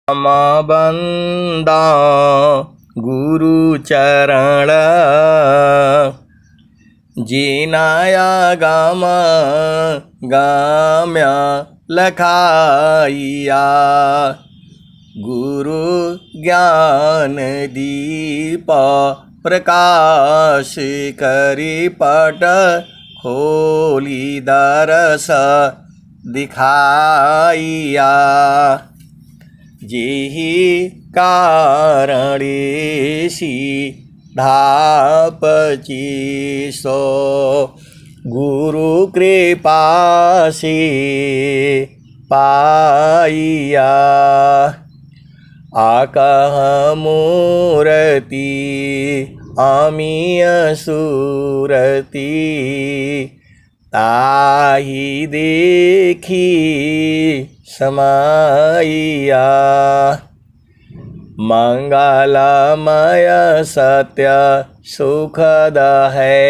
बंदा गुरु चरण जीनाया गाम गाम्या लखाइया गुरु ज्ञान दीप प्रकाश करी पट खोली दरस दिखाइया जेहि कारणेसी धापची सो गुरु कृपा से पाइया आकह मूर्ति आमिय सुरति ताहि देखी समाइया मंगलमय सत्य सुखद है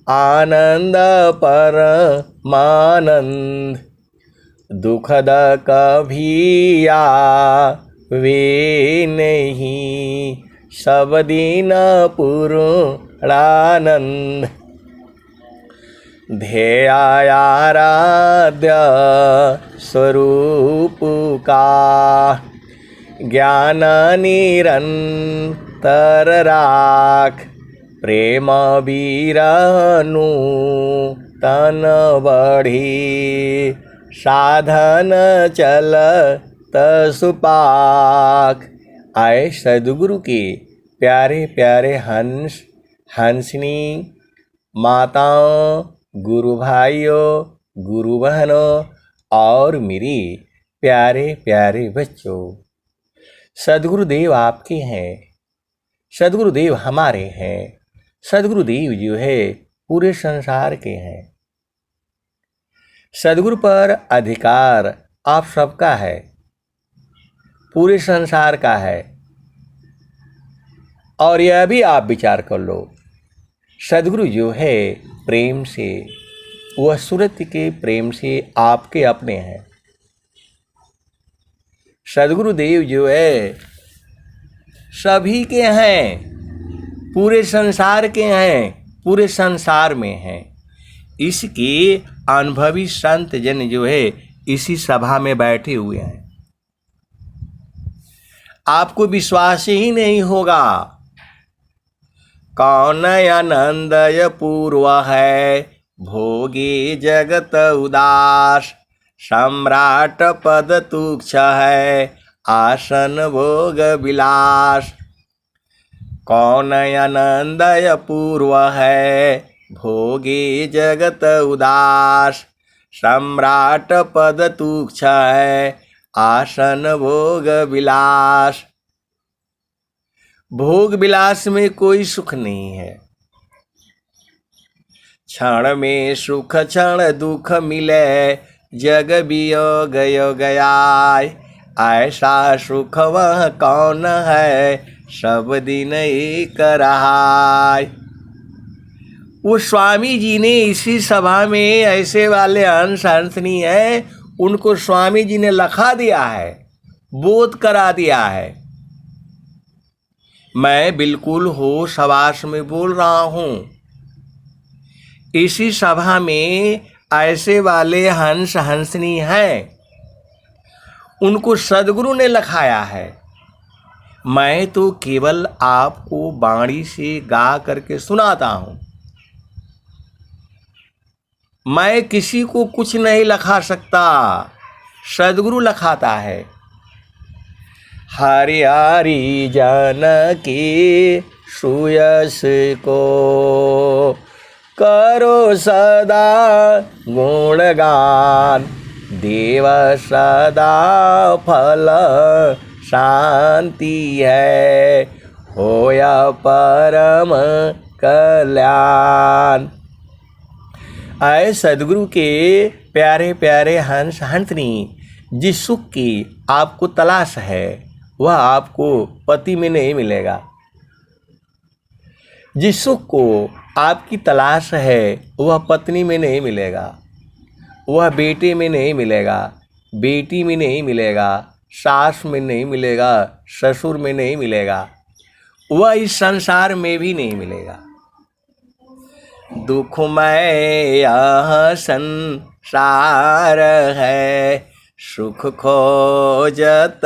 आनंद परमानंद दुखद कभी आवे नहीं सब दिन पूर्णानंद ध्येयाराध्य स्वरूप का ज्ञान निरंतर राख प्रेम बीरनु तन बढ़ी साधन चल सुपाक। आए सद्गुरु के प्यारे प्यारे हंस हंसनी माताओं गुरु भाइयों गुरु बहनों और मेरी प्यारे प्यारे बच्चों, सद्गुरुदेव आपके हैं, सद्गुरुदेव हमारे हैं। सद्गुरुदेव जो है पूरे संसार के हैं। सद्गुरु पर अधिकार आप सबका है, पूरे संसार का है। और यह भी आप विचार कर लो, सद्गुरु जो है प्रेम से, वह सूरत के प्रेम से आपके अपने हैं। सद्गुरुदेव जो है सभी के हैं, पूरे संसार के हैं, पूरे संसार में हैं। इसके अनुभवी संत जन जो है इसी सभा में बैठे हुए हैं। आपको विश्वास ही नहीं होगा, कौन आनंदय पूर्व है भोगी जगत उदास सम्राट पद तुक्ष है आसन भोग विलास। कौन आनंदय पूर्व है भोगी जगत उदास सम्राट पद तुक्ष है आसन भोग विलास। भोग विलास में कोई सुख नहीं है। क्षण में सुख क्षण दुख मिले जग वियोग गयो गयाय। ऐसा सुख वह कौन है सब दिन एक रहाय। वो स्वामी जी ने इसी सभा में ऐसे वाले अंश हंसनी है, उनको स्वामी जी ने लखा दिया है, बोध करा दिया है। मैं बिल्कुल होश हवास में बोल रहा हूँ। इसी सभा में ऐसे वाले हंस हंसनी हैं, उनको सद्गुरु ने लखाया है। मैं तो केवल आपको बाणी से गा करके सुनाता हूँ। मैं किसी को कुछ नहीं लखा सकता, सद्गुरु लखाता है। हरियारी जानकी सुयस को करो सदा गुणगान। देव सदा फल शांति है होया परम कल्याण। आए सद्गुरु के प्यारे प्यारे हंस हंसनी, जिस सुख की आपको तलाश है वह आपको पति में नहीं मिलेगा। जिस सुख को आपकी तलाश है वह पत्नी में नहीं मिलेगा, वह बेटे में नहीं मिलेगा, बेटी में नहीं मिलेगा, सास में नहीं मिलेगा, ससुर में नहीं मिलेगा, वह इस संसार में भी नहीं मिलेगा। दुखमय यह संसार है, सुख खोजत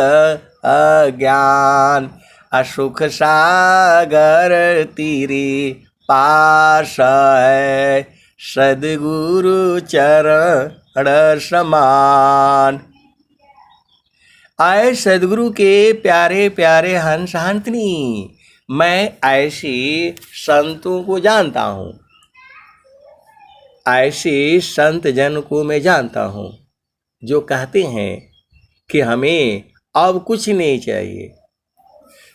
अज्ञान, असुख सागर तीरी पास है, सद्गुरु चरण समान। आए सद्गुरु के प्यारे प्यारे हंस हंसनी, मैं ऐसे संतों को जानता हूँ, ऐसे संत जन को मैं जानता हूँ जो कहते हैं कि हमें अब कुछ नहीं चाहिए,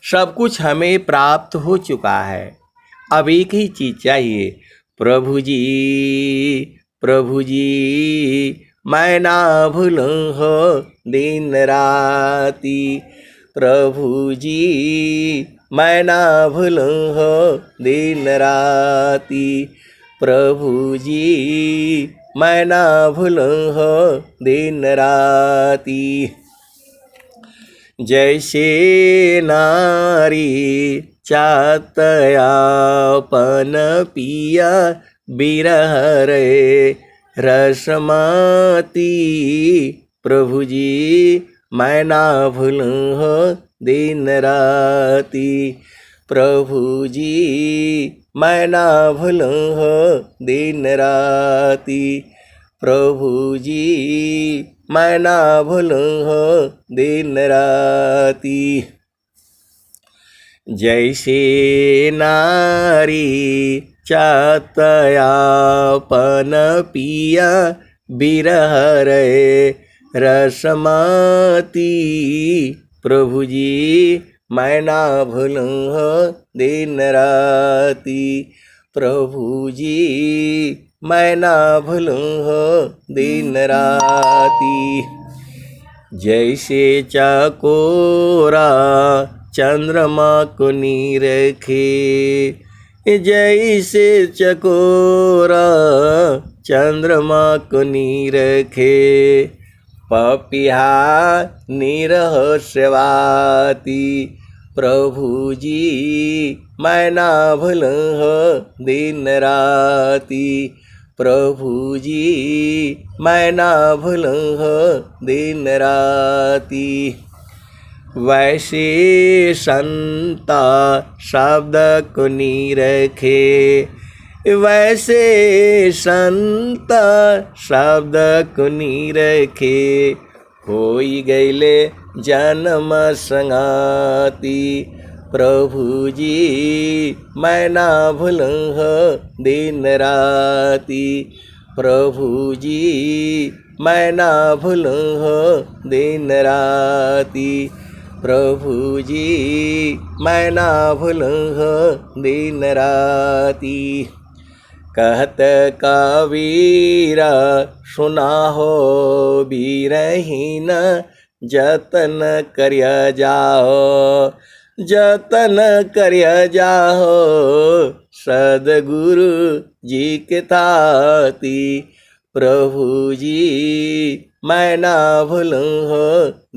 सब कुछ हमें प्राप्त हो चुका है, अब एक ही चीज़ चाहिए, प्रभु जी प्रभु जी मैं ना भूलूं हो दिन राती, प्रभु जी मैं ना भूलूं हो दिन राती, प्रभु जी मैं ना भूलूं हो दिन राती। जैसे नारी चाहतयापन पिया बिरह रे रसमाती, प्रभु जी मैं ना भूलूं हो दिन राती, प्रभु जी मैं ना भूलूं हो दिन राती, प्रभु जी मैं ना भूलूं हो दिन राती। जैसे नारी चाहतयापन पिया बिरह रे रसमाती, प्रभु जी मैं ना भूलूं हो दिन राती, प्रभु जी मैं ना भूलूं हो दिन राती। जैसे चकोरा चंद्रमा को निरखे, जैसे चकोरा चंद्रमा को निरखे, पपिहा निरह सेवाती, प्रभु जी मैं ना भूलूं हो दिन राती, प्रभु जी मैं ना भूलूं हो दिन राती। वैसे संता शब्द को निरखे, वैसे संता शब्द को निरखे, होई गईले जन्म संगाती, प्रभु जी मैं ना भूलूं हो दिन राती, प्रभु जी मैं ना भूलूं हो दिन राती, प्रभु जी मैं ना भूलूं हो दिन राती। कहत कबीरा सुना हो बीरहीन, जतन करिया जाओ, जतन करिया जाओ, सद्गुरु जी के ताती, प्रभु जी मैं ना भूलूं हो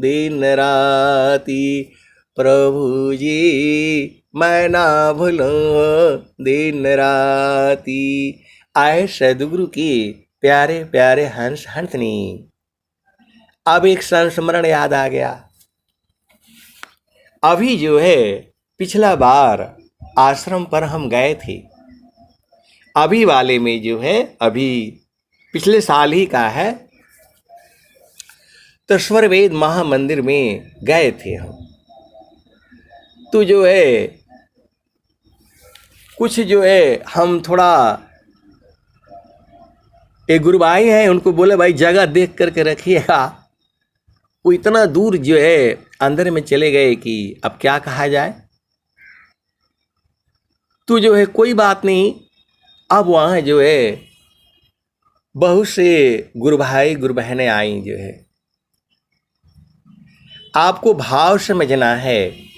दिन राती, प्रभु जी मैं ना भूलूं हो दिन राती। आए सद्गुरु की प्यारे प्यारे हंस हंसनी। अब एक संस्मरण याद आ गया। अभी जो है पिछला बार आश्रम पर हम गए थे, अभी वाले में जो है अभी पिछले साल ही का है, तो स्वरवेद महामंदिर में गए थे हम। तो जो है कुछ जो है हम थोड़ा एक गुरु भाई हैं, उनको बोले भाई जगह देख करके रखिएगा। वो इतना दूर जो है अंदर में चले गए कि अब क्या कहा जाए। तो जो है कोई बात नहीं, अब वहाँ जो है बहुत से गुरु भाई गुरु बहनें आई। जो है आपको भाव समझना है,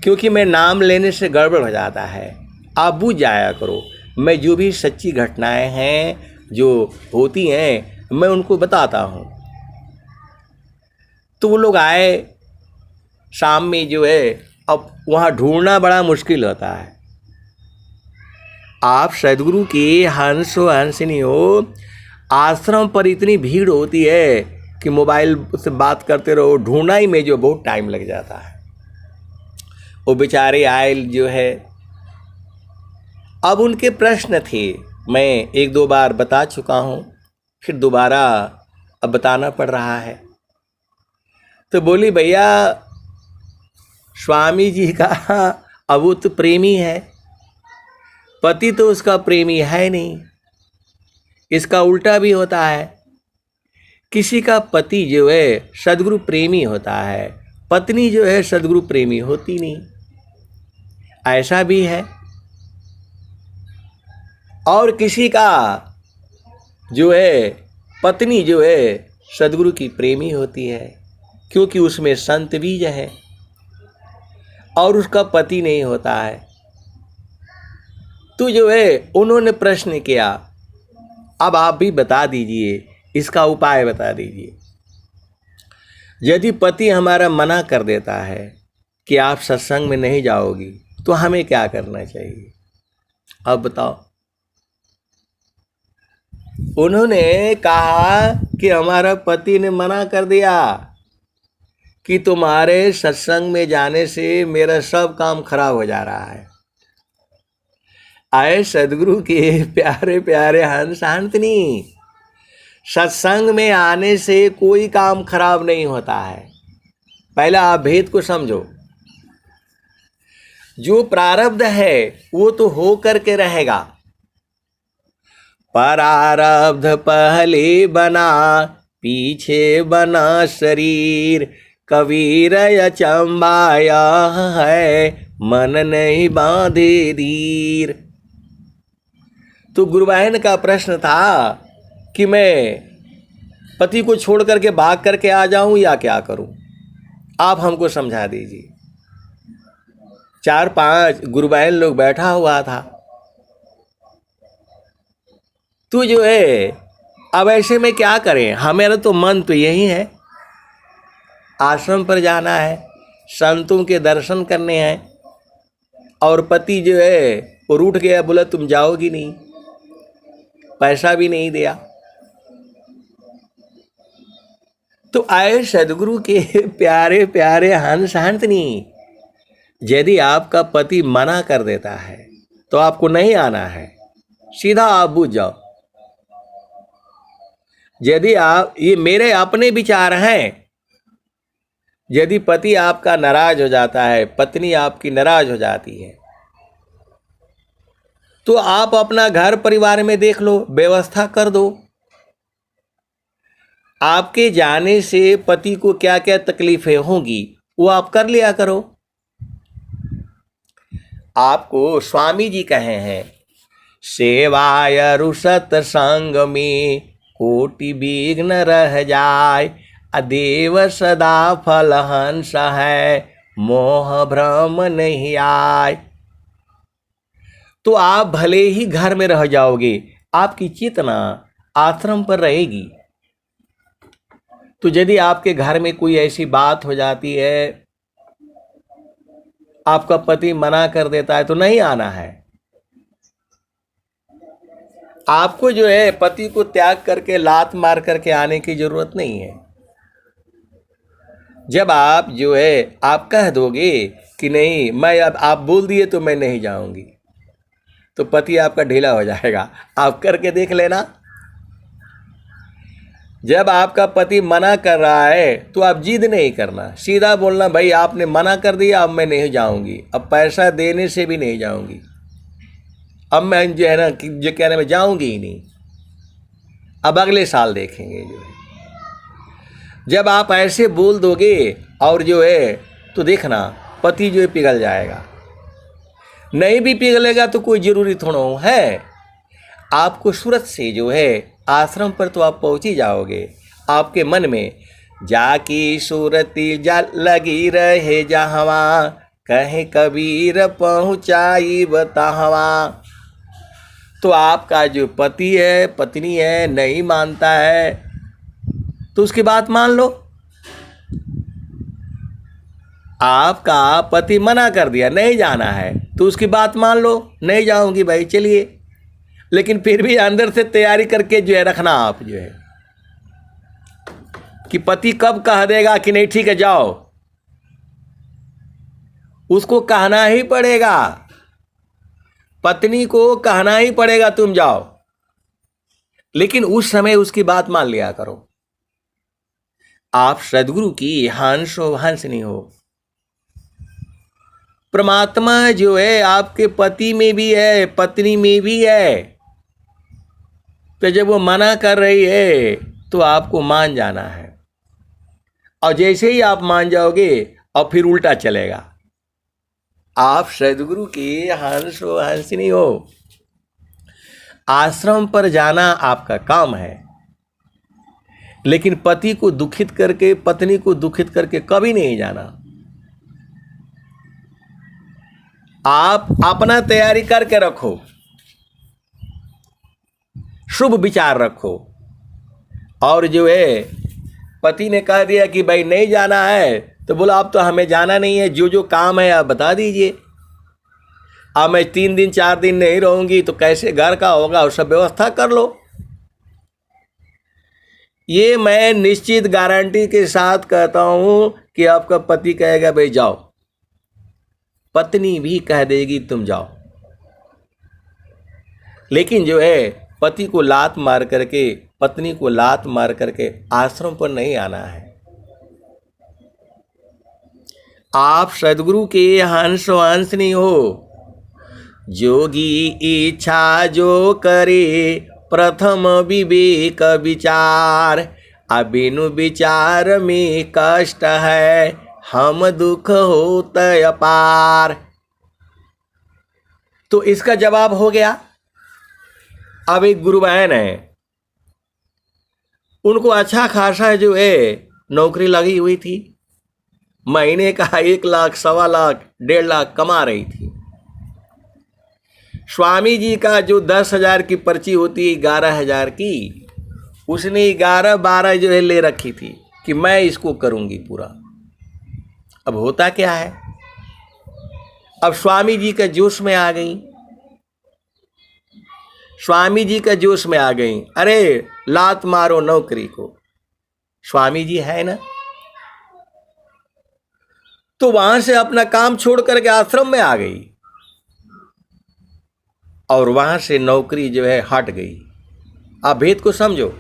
क्योंकि मैं नाम लेने से गड़बड़ हो जाता है। आप बुझ जाया करो, मैं जो भी सच्ची घटनाएं हैं जो होती हैं मैं उनको बताता हूँ। तो वो लोग आए शाम में जो है, अब वहाँ ढूंढना बड़ा मुश्किल होता है। आप सदगुरु के हंस हो हंसनी हो, आश्रम पर इतनी भीड़ होती है कि मोबाइल से बात करते रहो, ढूंढना ही में जो बहुत टाइम लग जाता है। वो बेचारे आए जो है, अब उनके प्रश्न थे, मैं एक दो बार बता चुका हूँ, फिर दोबारा अब बताना पड़ रहा है। तो बोली भैया स्वामी जी का अब वो तो प्रेमी है, पति तो उसका प्रेमी है नहीं। इसका उल्टा भी होता है, किसी का पति जो है सदगुरु प्रेमी होता है, पत्नी जो है सदगुरु प्रेमी होती नहीं, ऐसा भी है। और किसी का जो है पत्नी जो है सदगुरु की प्रेमी होती है, क्योंकि उसमें संत बीज है, और उसका पति नहीं होता है। तो जो है उन्होंने प्रश्न किया, अब आप भी बता दीजिए, इसका उपाय बता दीजिए। यदि पति हमारा मना कर देता है कि आप सत्संग में नहीं जाओगी, तो हमें क्या करना चाहिए? अब बताओ। उन्होंने कहा कि हमारा पति ने मना कर दिया कि तुम्हारे सत्संग में जाने से मेरा सब काम खराब हो जा रहा है। आए सदगुरु के प्यारे प्यारे हंस हंसनी, सत्संग में आने से कोई काम खराब नहीं होता है। पहला आप भेद को समझो। जो प्रारब्ध है वो तो हो करके रहेगा। प्रारब्ध पहले बना पीछे बना शरीर, कबीर अचंबाया है मन नहीं बांधे धीर। तो गुरुबहन का प्रश्न था कि मैं पति को छोड़ करके भाग करके आ जाऊं या क्या करूं, आप हमको समझा दीजिए। 4-5 गुरुबहन लोग बैठा हुआ था। तो जो है अब ऐसे में क्या करें, हमारा तो मन तो यही है, आश्रम पर जाना है, संतों के दर्शन करने हैं, और पति जो है वो रूठ गया, बोला तुम जाओगी नहीं, पैसा भी नहीं दिया। तो आए सदगुरु के प्यारे प्यारे हंस हंसनी, यदि आपका पति मना कर देता है तो आपको नहीं आना है, सीधा आप बुझ जाओ। यदि आप, ये मेरे अपने विचार हैं, यदि पति आपका नाराज हो जाता है, पत्नी आपकी नाराज हो जाती है, तो आप अपना घर परिवार में देख लो, व्यवस्था कर दो। आपके जाने से पति को क्या क्या तकलीफें होंगी वो आप कर लिया करो। आपको स्वामी जी कहे हैं, सेवाय रुसत संग में कोटि विघ्न रह जाय, अदेव सदा फल हंस है मोह भ्रम नहीं आय। तो आप भले ही घर में रह जाओगे, आपकी चेतना आश्रम पर रहेगी। तो यदि आपके घर में कोई ऐसी बात हो जाती है, आपका पति मना कर देता है, तो नहीं आना है। आपको जो है पति को त्याग करके लात मार करके आने की जरूरत नहीं है। जब आप जो है आप कह दोगे कि नहीं, मैं अब आप बोल दिए तो मैं नहीं जाऊंगी, तो पति आपका ढीला हो जाएगा। आप करके देख लेना। जब आपका पति मना कर रहा है तो आप जिद नहीं करना, सीधा बोलना, भाई आपने मना कर दिया, अब मैं नहीं जाऊंगी, अब पैसा देने से भी नहीं जाऊंगी, अब मैं जो है ना जो कहने में जाऊंगी ही नहीं, अब अगले साल देखेंगे जो है। जब आप ऐसे बोल दोगे और जो है तो देखना पति जो है पिघल जाएगा। नहीं भी पिघलेगा तो कोई ज़रूरी थोड़ा है। आपको सूरत से जो है आश्रम पर तो आप पहुँच ही जाओगे। आपके मन में जाकी सूरती जा लगी रहे जहवा, कहे कबीर पहुँचाई बताहवा। तो आपका जो पति है पत्नी है नहीं मानता है, तो उसकी बात मान लो। आपका पति मना कर दिया नहीं जाना है तो उसकी बात मान लो, नहीं जाऊंगी भाई चलिए, लेकिन फिर भी अंदर से तैयारी करके जो है रखना आप जो है कि पति कब कह देगा कि नहीं ठीक है जाओ, उसको कहना ही पड़ेगा, पत्नी को कहना ही पड़ेगा तुम जाओ, लेकिन उस समय उसकी बात मान लिया करो। आप सदगुरु की हंस हो हंसनी हो। परमात्मा जो है आपके पति में भी है, पत्नी में भी है, तो जब वो मना कर रही है तो आपको मान जाना है, और जैसे ही आप मान जाओगे और फिर उल्टा चलेगा। आप सदगुरु की हंस हो हंसनी हो। आश्रम पर जाना आपका काम है, लेकिन पति को दुखित करके, पत्नी को दुखित करके कभी नहीं जाना। आप अपना तैयारी करके रखो, शुभ विचार रखो, और जो है पति ने कह दिया कि भाई नहीं जाना है तो बोला अब तो हमें जाना नहीं है, जो जो काम है आप बता दीजिए, अब मैं 3 दिन 4 दिन नहीं रहूंगी तो कैसे घर का होगा, और सब व्यवस्था कर लो। ये मैं निश्चित गारंटी के साथ कहता हूं कि आपका पति कहेगा भाई जाओ, पत्नी भी कह देगी तुम जाओ, लेकिन जो है पति को लात मार करके, पत्नी को लात मार करके आश्रम पर नहीं आना है। आप सदगुरु के हंस हंसनी हो। जोगी इच्छा जो करे प्रथम विवेक विचार, अबिनु विचार में कष्ट है हम दुख होत अपार। तो इसका जवाब हो गया। अब एक गुरु बहन है, उनको अच्छा खासा जो है नौकरी लगी हुई थी, महीने का 1 लाख 1.25 लाख 1.5 लाख कमा रही थी। स्वामी जी का जो 10,000 की पर्ची होती है 11,000 की, उसने 11-12 जो है ले रखी थी कि मैं इसको करूंगी पूरा। अब होता क्या है, अब स्वामी जी का जोश में आ गई, स्वामी जी का जोश में आ गई, अरे लात मारो नौकरी को, स्वामी जी है ना। तो वहां से अपना काम छोड़ करके आश्रम में आ गई, और वहां से नौकरी जो है हट गई। आप भेद को समझो।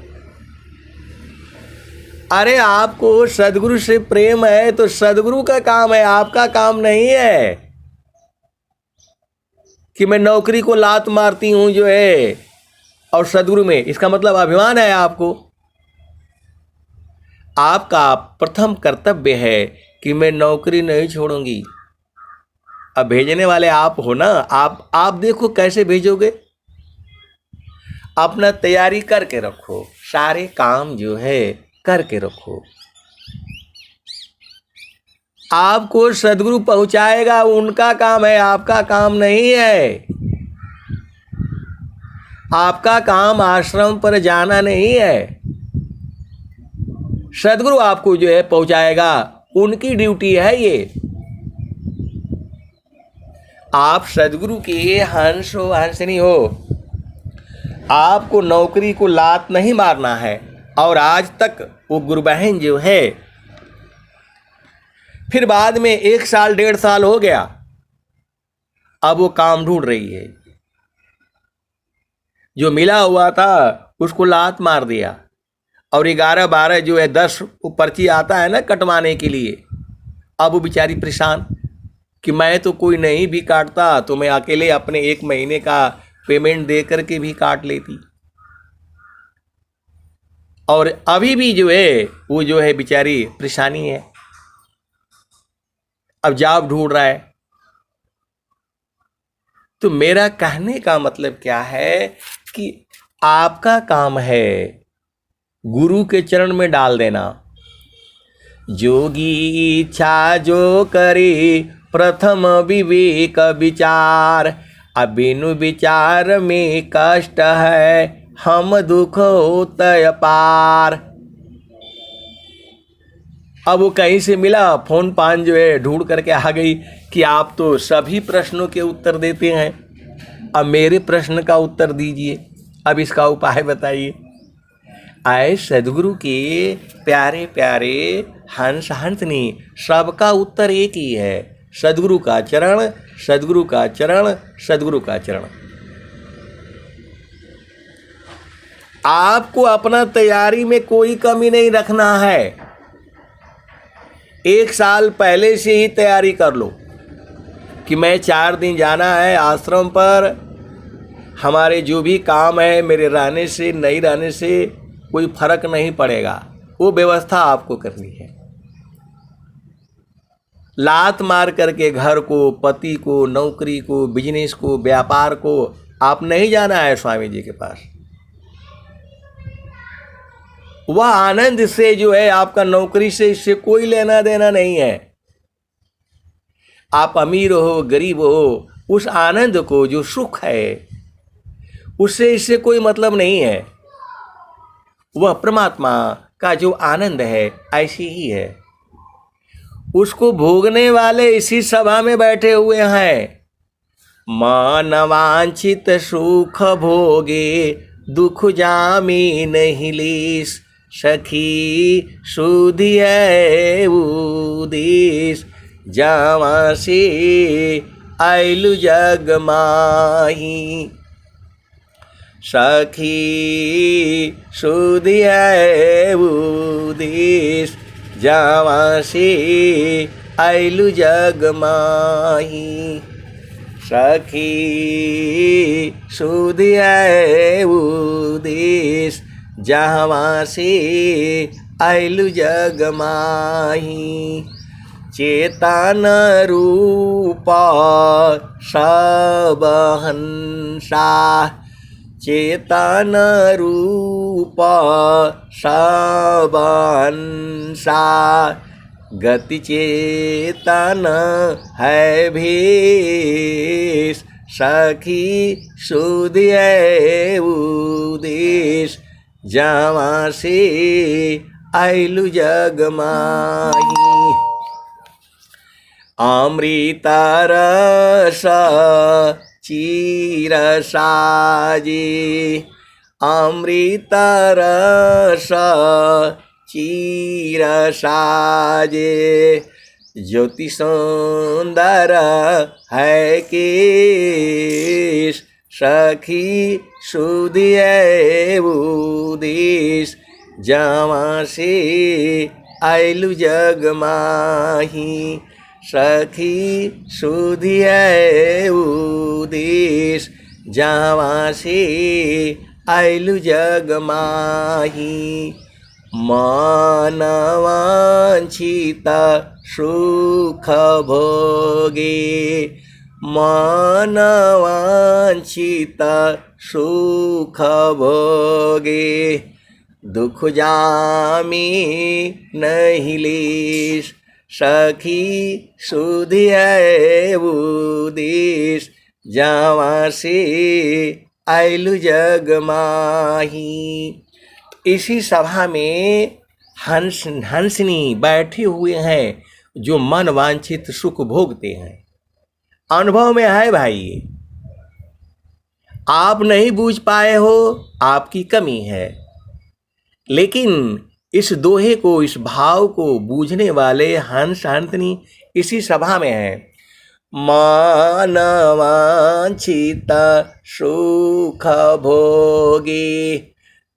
अरे आपको सदगुरु से प्रेम है तो सदगुरु का काम है, आपका काम नहीं है कि मैं नौकरी को लात मारती हूं जो है और सदगुरु में, इसका मतलब अभिमान है आपको। आपका प्रथम कर्तव्य है कि मैं नौकरी नहीं छोड़ूंगी। अब भेजने वाले आप हो ना, आप देखो कैसे भेजोगे। अपना तैयारी करके रखो, सारे काम जो है करके रखो। आपको सदगुरु पहुंचाएगा, उनका काम है, आपका काम नहीं है। आपका काम आश्रम पर जाना नहीं है, सदगुरु आपको जो है पहुंचाएगा, उनकी ड्यूटी है ये। आप सदगुरु के हंस हो हंसनी हो। आपको नौकरी को लात नहीं मारना है। और आज तक वो गुरु बहन जो है, फिर बाद में 1 साल 1.5 साल हो गया, अब वो काम ढूंढ रही है। जो मिला हुआ था उसको लात मार दिया, और 11-12 जो है 10 पर्ची आता है ना कटवाने के लिए। अब वो बेचारी परेशान कि मैं तो कोई नहीं भी काटता तो मैं अकेले अपने 1 महीने का पेमेंट दे करके भी काट लेती। और अभी भी जो है वो जो है बेचारी परेशानी है, अब जॉब ढूंढ रहा है। तो मेरा कहने का मतलब क्या है कि आपका काम है गुरु के चरण में डाल देना। जोगी इच्छा जो करे प्रथम विवेक विचार, अबिनु विचार में कष्ट है हम दुख होत अपार। अब वो कहीं से मिला, फोन पान जो है ढूंढ करके आ गई कि आप तो सभी प्रश्नों के उत्तर देते हैं, अब मेरे प्रश्न का उत्तर दीजिए, अब इसका उपाय बताइए। आए सदगुरु के प्यारे प्यारे हंस हंसनी, सबका उत्तर एक ही है, सदगुरु का चरण, सदगुरु का चरण, सदगुरु का चरण। आपको अपना तैयारी में कोई कमी नहीं रखना है। 1 साल पहले से ही तैयारी कर लो कि मैं 4 दिन जाना है आश्रम पर, हमारे जो भी काम है मेरे रहने से नहीं रहने से कोई फर्क नहीं पड़ेगा, वो व्यवस्था आपको करनी है। लात मार करके घर को, पति को, नौकरी को, बिजनेस को, व्यापार को आप नहीं जाना है स्वामी जी के पास। वह आनंद से जो है आपका नौकरी से, इससे कोई लेना देना नहीं है। आप अमीर हो गरीब हो, उस आनंद को, जो सुख है, उससे इससे कोई मतलब नहीं है। वह परमात्मा का जो आनंद है ऐसी ही है, उसको भोगने वाले इसी सभा में बैठे हुए हैं। मानवांछित सुख भोगे दुख जामी नहीं लीस, सखी सुधी है उदेश, जावा से आइलु जग माही। सखी सुधी है उदेश, जावा से आइलु जग माही। सखी सुधी है उदेश, जावा से आइलु जग माही। चेतन रूपा सब हंसा, चेतन रूपा सब हंसा, गति चेतन है भेष, सखी सुधी है उदेश, जावा से आइलु जग माही। अमृत रस चीर साजे, अमृत रस चीर साजे, ज्योति सुंदर है केश, सखी सुधी है उदेश, जावा से आइलु जग माही। सखी सुधी है उदेश, जावा से आइलु जग माही। मानवांछित सुख भोगे, मानवांछित सुख भोगे, दुख जामी नहीं लीस, सखी सुधी है उदेश, जावा से आइलु जग माही। इसी सभा में हंसनी बैठे हुए हैं जो मन वांछित सुख भोगते हैं। अनुभव में है भाई, आप नहीं बूझ पाए हो, आपकी कमी है, लेकिन इस दोहे को, इस भाव को बूझने वाले हंस हंसनी इसी सभा में है। मानवांछित सुख भोगे,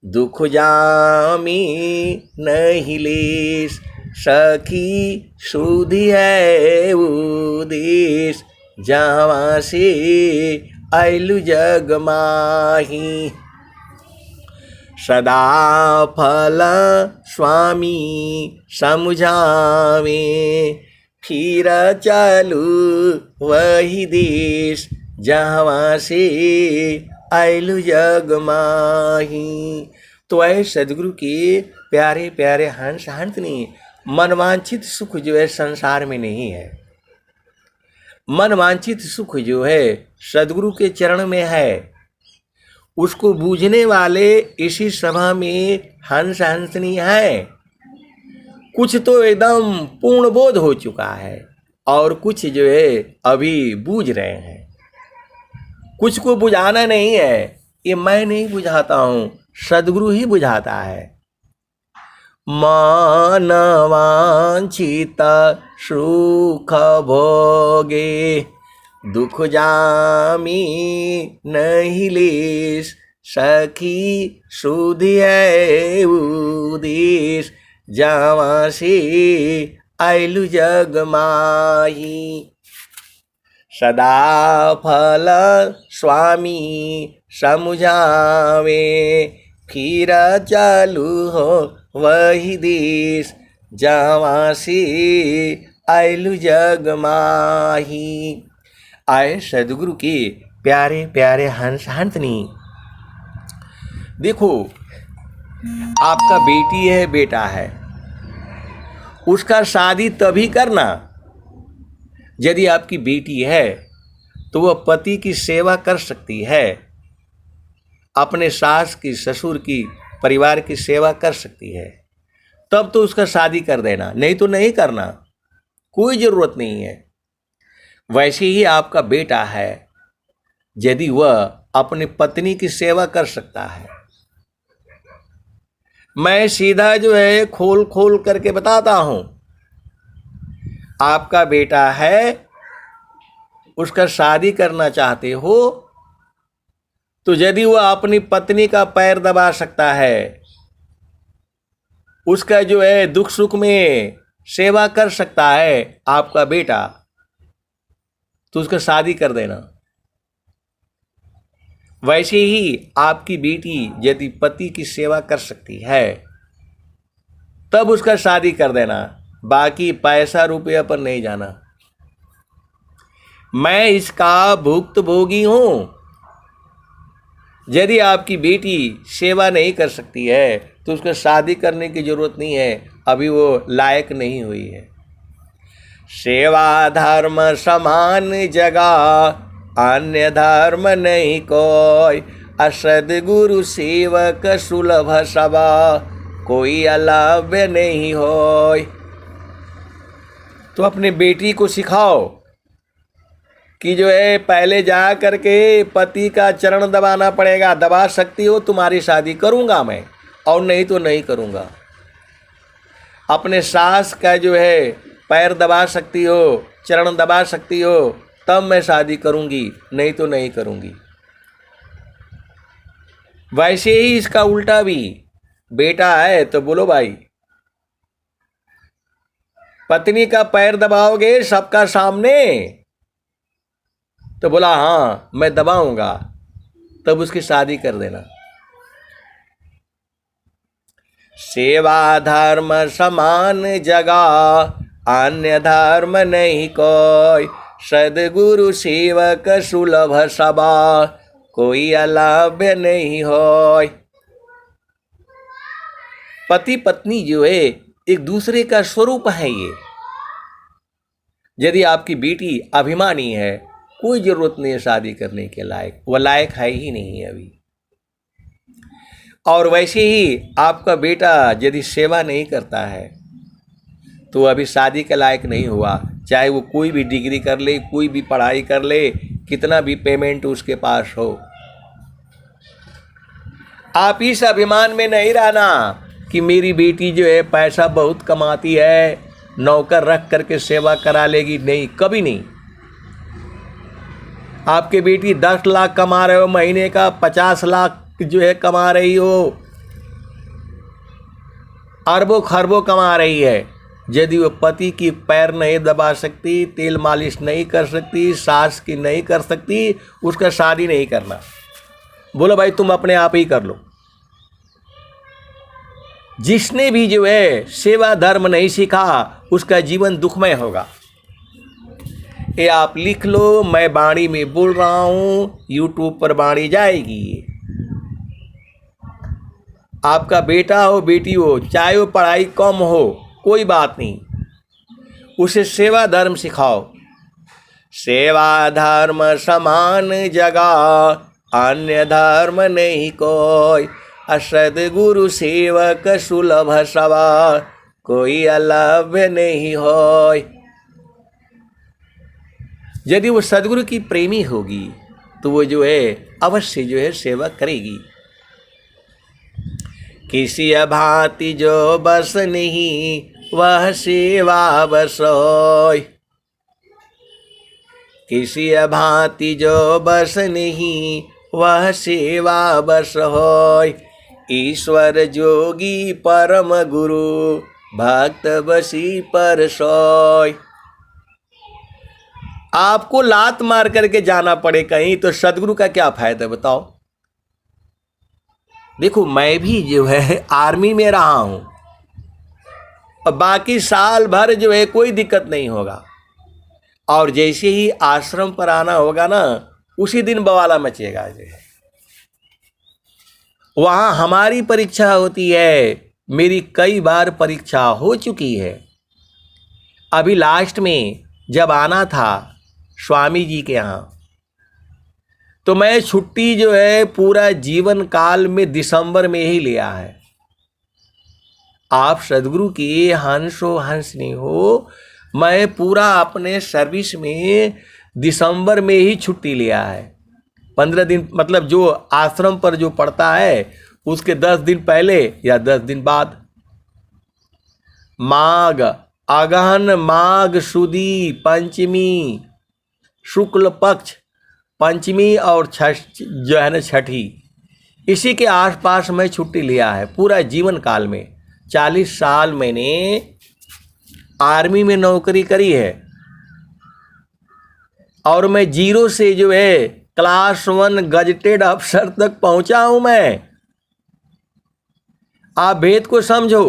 दुख जामी नहीं लेस, सखी सुधी है उदेश, जावा से आइलु जग माही। सदा फल स्वामी समझावे, फिर चलू वही देश, जहाँ से आइलु जग माही। तो ऐ सदगुरु के प्यारे प्यारे हंस हंसनी, मनवांछित सुख जो है संसार में नहीं है। मनवांछित सुख जो है सदगुरु के चरण में है। उसको बूझने वाले इसी सभा में हंस हंसनी है। कुछ तो एकदम पूर्ण बोध हो चुका है और कुछ जो है अभी बूझ रहे हैं। कुछ को बुझाना नहीं है, ये मैं नहीं बुझाता हूँ, सदगुरु ही बुझाता है। मानवांछित सुख भोगे दुख जामी नहीं लेस, सखी सुधि है उदेश जावा से आइलु जग माही। सदा फल स्वामी समुझावे फिर चालू हो वही देश जावा से आइलु जग माही। आए सदगुरु के प्यारे प्यारे हंस हंसनी, देखो आपका बेटी है बेटा है, उसका शादी तभी करना यदि आपकी बेटी है तो वह पति की सेवा कर सकती है, अपने सास की ससुर की परिवार की सेवा कर सकती है, तब तो उसका शादी कर देना, नहीं तो नहीं करना, कोई ज़रूरत नहीं है। वैसे ही आपका बेटा है, यदि वह अपनी पत्नी की सेवा कर सकता है, मैं सीधा जो है खोल खोल करके बताता हूँ, आपका बेटा है, उसका शादी करना चाहते हो तो यदि वह अपनी पत्नी का पैर दबा सकता है, उसका जो है दुख सुख में सेवा कर सकता है आपका बेटा, तो उसका शादी कर देना। वैसे ही आपकी बेटी यदि पति की सेवा कर सकती है तब उसका शादी कर देना, बाकी पैसा रुपया पर नहीं जाना। मैं इसका भुक्तभोगी हूं। यदि आपकी बेटी सेवा नहीं कर सकती है तो उसको शादी करने की जरूरत नहीं है, अभी वो लायक नहीं हुई है। सेवा धर्म समान जगह अन्य धर्म नहीं कोई, असदगुरु सेवक सुलभ सभा कोई अलभ्य नहीं होय। तो अपने बेटी को सिखाओ कि जो है पहले जा करके पति का चरण दबाना पड़ेगा, दबा सकती हो तुम्हारी शादी करूँगा मैं, और नहीं तो नहीं करूँगा। अपने सास का जो है पैर दबा सकती हो, चरण दबा सकती हो, तब मैं शादी करूँगी, नहीं तो नहीं करूँगी। वैसे ही इसका उल्टा भी, बेटा है तो बोलो भाई पत्नी का पैर दबाओगे सबका सामने, तो बोला हाँ मैं दबाऊंगा, तब उसकी शादी कर देना। सेवा धर्म समान जगह अन्य धर्म नहीं कोई, सदगुरु सेवक सुलभ सभा कोई अलभ्य नहीं होय। पति पत्नी जो है एक दूसरे का स्वरूप है। ये यदि आपकी बेटी अभिमानी है, कोई जरूरत नहीं है शादी करने के लायक, वह लायक है ही नहीं है अभी। और वैसे ही आपका बेटा यदि सेवा नहीं करता है तो अभी शादी के लायक नहीं हुआ, चाहे वो कोई भी डिग्री कर ले, कोई भी पढ़ाई कर ले, कितना भी पेमेंट उसके पास हो। आप इस अभिमान में नहीं रहना कि मेरी बेटी जो है पैसा बहुत कमाती है, नौकर रख करके सेवा करा लेगी, नहीं, कभी नहीं। आपकी बेटी 10 लाख कमा रहे हो महीने का, 50 लाख जो है कमा रही हो, अरबों खरबों कमा रही है, यदि वो पति की पैर नहीं दबा सकती, तेल मालिश नहीं कर सकती, सास की नहीं कर सकती, उसका शादी नहीं करना। बोलो भाई तुम अपने आप ही कर लो। जिसने भी जो है सेवा धर्म नहीं सीखा उसका जीवन दुखमय होगा। ये आप लिख लो, मैं वाणी में बोल रहा हूँ, यूट्यूब पर वाणी जाएगी। आपका बेटा हो बेटी हो, चाहे वो पढ़ाई कम हो, कोई बात नहीं, उसे सेवा धर्म सिखाओ। सेवा धर्म समान जगह अन्य धर्म नहीं कोई, सदगुरु सेवक सुलभ सभा कोई अलव्य नहीं होय। यदि वो सदगुरु की प्रेमी होगी तो वो जो है अवश्य जो है सेवा करेगी। किसी भांति जो बस नहीं वह सेवा बस होय। किसी भांति जो बस नहीं वह सेवा बस होय। ईश्वर जोगी परम गुरु भक्त बसी पर सोय। आपको लात मार करके जाना पड़े कहीं तो सदगुरु का क्या फायदा बताओ। देखो मैं भी जो है आर्मी में रहा हूं और बाकी साल भर जो है कोई दिक्कत नहीं होगा, और जैसे ही आश्रम पर आना होगा ना उसी दिन बवाला मचेगा। जो है वहां हमारी परीक्षा होती है, मेरी कई बार परीक्षा हो चुकी है। अभी लास्ट में जब आना था स्वामी जी के यहाँ तो मैं छुट्टी जो है पूरा जीवन काल में दिसंबर में ही लिया है। आप सदगुरु की हंस हो हंस नहीं हो, मैं पूरा अपने सर्विस में दिसंबर में ही छुट्टी लिया है। 15 दिन मतलब जो आश्रम पर जो पड़ता है उसके 10 दिन पहले या 10 दिन बाद। माघ अगहन माघ सुदी पंचमी शुक्ल पक्ष पंचमी और छठ जो है ना छठी, इसी के आसपास मैं छुट्टी लिया है पूरा जीवन काल में। 40 साल मैंने आर्मी में नौकरी करी है और मैं जीरो से जो है क्लास 1 गजटेड अफसर तक पहुंचा हूं मैं। आप भेद को समझो,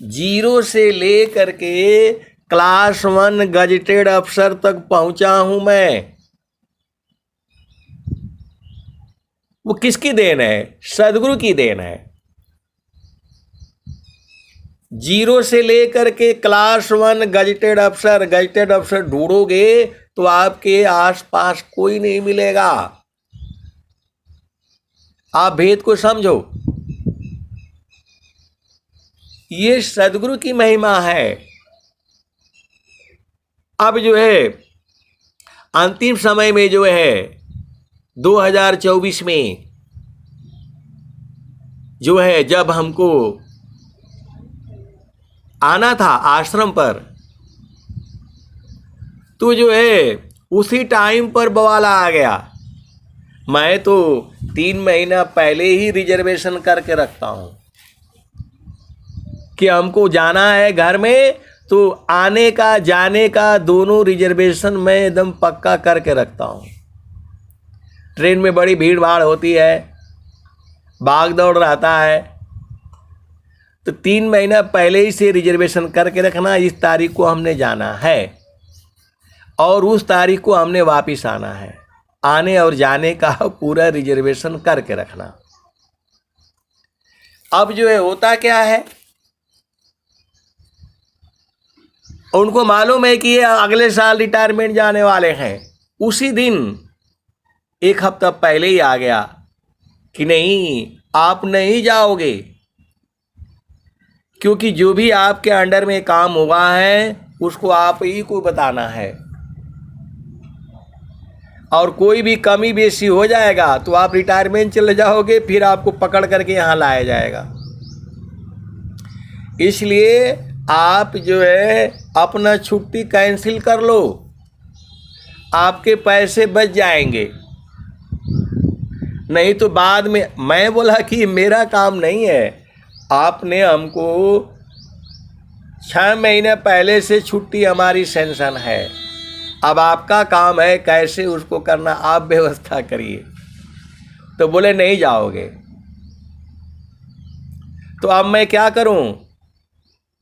जीरो से लेकर के क्लास 1 गजटेड अफसर तक पहुंचा हूं मैं। वो किसकी देन है? सदगुरु की देन है। जीरो से लेकर के क्लास 1 गजटेड अफसर ढूंढोगे तो आपके आसपास कोई नहीं मिलेगा। आप भेद को समझो, ये सदगुरु की महिमा है। अब जो है अंतिम समय में जो है 2024 में जो है जब हमको आना था आश्रम पर तो जो है उसी टाइम पर बवाला आ गया। मैं तो 3 महीना पहले ही रिजर्वेशन करके रखता हूं कि हमको जाना है घर में, तो आने का जाने का दोनों रिजर्वेशन मैं एकदम पक्का करके रखता हूं। ट्रेन में बड़ी भीड़ भाड़ होती है, भाग दौड़ रहता है, तो 3 महीना पहले ही से रिजर्वेशन करके रखना। इस तारीख को हमने जाना है और उस तारीख को हमने वापस आना है। आने और जाने का पूरा रिजर्वेशन करके रखना। अब जो है होता क्या है, उनको मालूम है कि ये अगले साल रिटायरमेंट जाने वाले हैं। उसी दिन 1 हफ्ता पहले ही आ गया कि नहीं आप नहीं जाओगे, क्योंकि जो भी आपके अंडर में काम हुआ है उसको आप ही को बताना है, और कोई भी कमी बेसी हो जाएगा तो आप रिटायरमेंट चले जाओगे, फिर आपको पकड़ करके यहाँ लाया जाएगा। इसलिए आप जो है अपना छुट्टी कैंसिल कर लो, आपके पैसे बच जाएंगे। नहीं तो बाद में मैं बोला कि मेरा काम नहीं है, आपने हमको 6 महीने पहले से छुट्टी हमारी सेंशन है, अब आपका काम है कैसे उसको करना, आप व्यवस्था करिए। तो बोले नहीं जाओगे। तो अब मैं क्या करूं